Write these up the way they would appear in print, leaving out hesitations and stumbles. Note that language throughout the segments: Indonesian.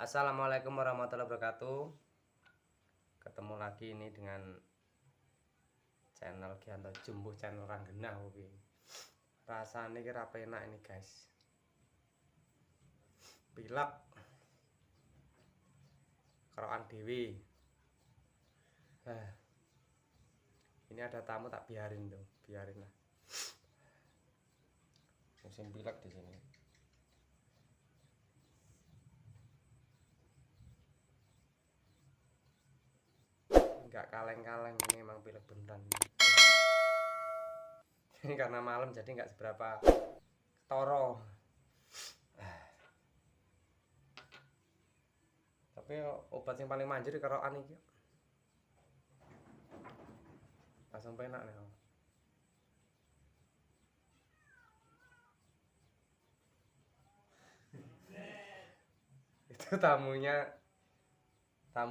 Assalamualaikum warahmatullahi wabarakatuh. Ketemu lagi ini dengan channel Gianto Jumbuh, channel Ranggenah. Rasanya kira penak ini guys. Pilek kerokan dewi. Ini ada tamu tak biarin tuh, biarin lah. Musim pilek di sini. Enggak kaleng-kaleng, ini emang pilek beneran. Ini karena malam jadi nggak seberapa ketoro. Tapi obat yang paling manjur kerokan iki. Langsung penak nih. Itu tamu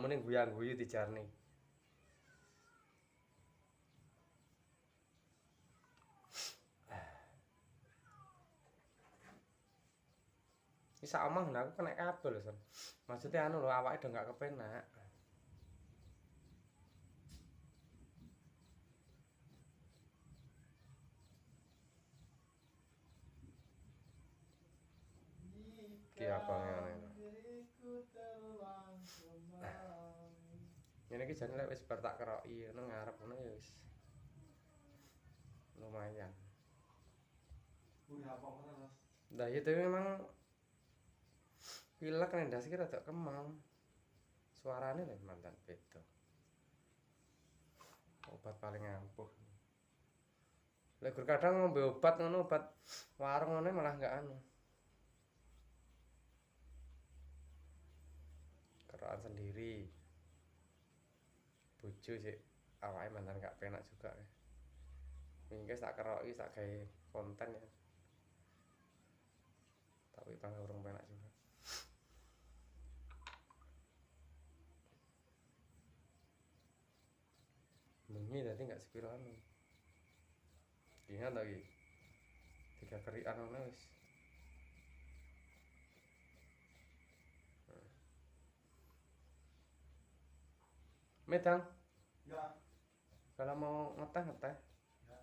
nih guyang-guyu di jarni. Bisa omong aku kena kabel lho, Son. Maksudnya anu lho, awake udah nggak kepenak. Ki abangnya ngene. Ngene iki jane lek wis bar tak keroki ngono ngarep ngono ya wis lumayan. Nah, itu memang pilek ndas iki rada kemang. Suarane lho mantan beda. Obat paling ampuh. Lek kadang ngombe obat ngono, obat warung ngono malah enggak anu. Kerokan sendiri. Bojo sih awake mantan enggak penak juga. Mingke tak keroki tak gawe konten ya. Tapi tambah urung penak juga. Bengi tadi enggak sepiro anu. Ingat lagi. Tiga kerikan ngono wis. Medang? Ya. Kalau mau ngeteh. Ya.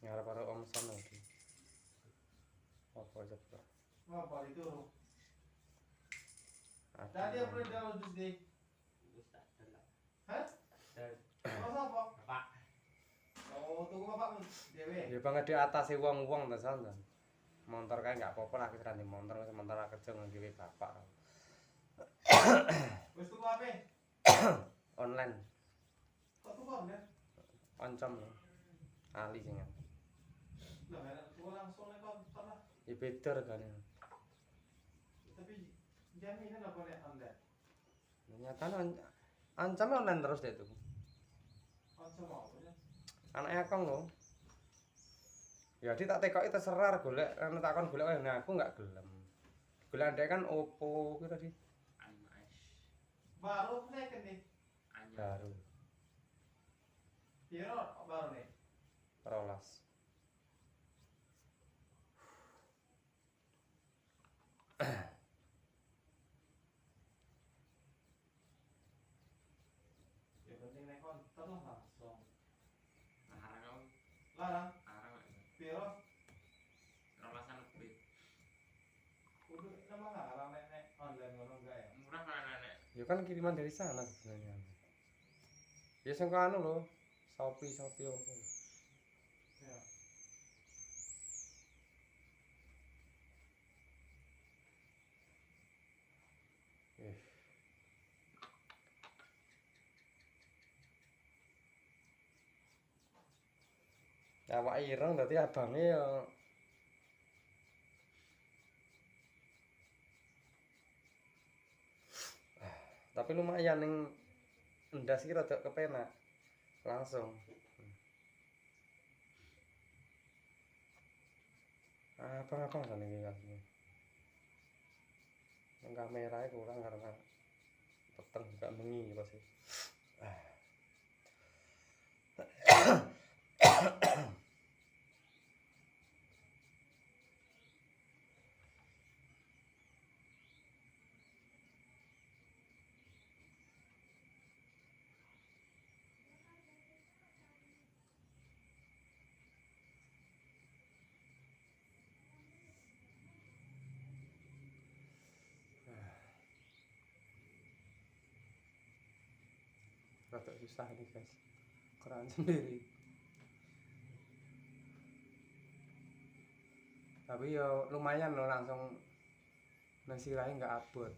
Ngarep karo Om Son lagi. Apa coba? Apa itu? Tadi apa udah download di? Hah? Oh, apa? Bapak. Oh, tunggu bapakmu dewe. Ya banget di atas wong-wong ta Son. Motor kae enggak apa-apa lah wis ra motor, sementara kerja nggawe bapak. Wis tuku apa? Online. Kok tuku online? Oncom. Ali sing. Lah, tuku langsung nek konter lah. Ya beda regane. Tapi jaminan apa nek online? Nyatane ancame online terus deh tuh. Oncom apa ya? Anake akong lho. Ya di tak tekoki terserah golek anu takon golek nah aku enggak gelem. Golek ndek kan Oppo kuwi tadi. Baru second nih. Baru. Piro baru nih? 12. Ya penting nek konter lah langsung. Larang. Larang. Larang. Piro? Rolasan lebih. Kudu nama larang nek online ngono enggak ya? Murah kan nenek. Ya kan kiriman dari sana sebenarnya. Ya sing anu lho, Shopee opo. Ya. Awak ireng dadi abange ya. Tapi lumayan ning ndas iki rada kepenak. Langsung. Abang-abang kan ini kan. Kamera kurang karena peteng gak mengi pasti. Rada susah nih guys, keran sendiri. Tapi ya lumayan loh, langsung nasi lain nggak abot.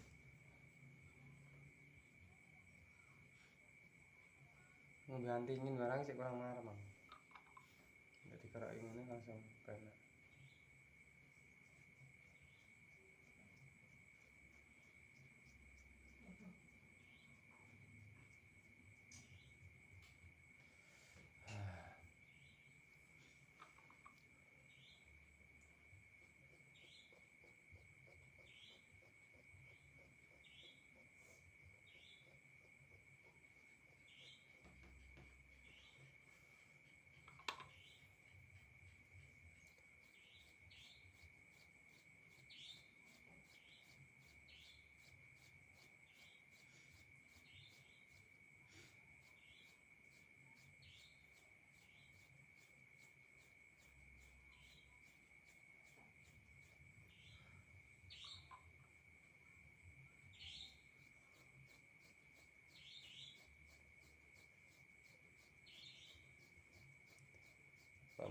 Ngantingin barang sih kurang marah mang. Jadi kalau ini langsung kena.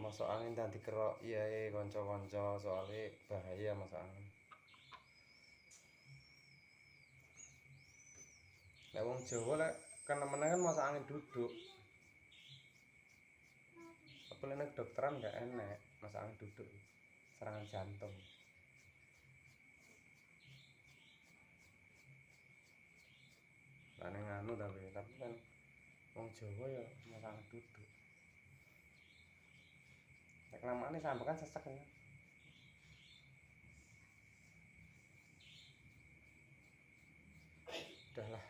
Masuk angin dan dikerok iya konco-konco soalnya bahaya masuk angin. Lah wong Jawa lek kenemen kan masuk angin duduk. Apa nek dokteran gak enak masuk angin duduk. Serangan jantung. Lah ning anu tapi kan wong Jawa ya masuk angin duduk. Nek lamane sampe kan sesek ya. Udahlah.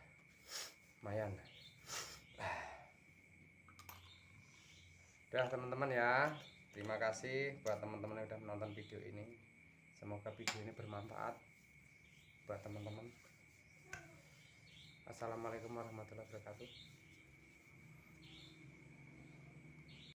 Lumayan. Udah teman-teman ya. Terima kasih buat teman-teman yang udah menonton video ini. Semoga video ini bermanfaat buat teman-teman. Assalamualaikum warahmatullahi wabarakatuh.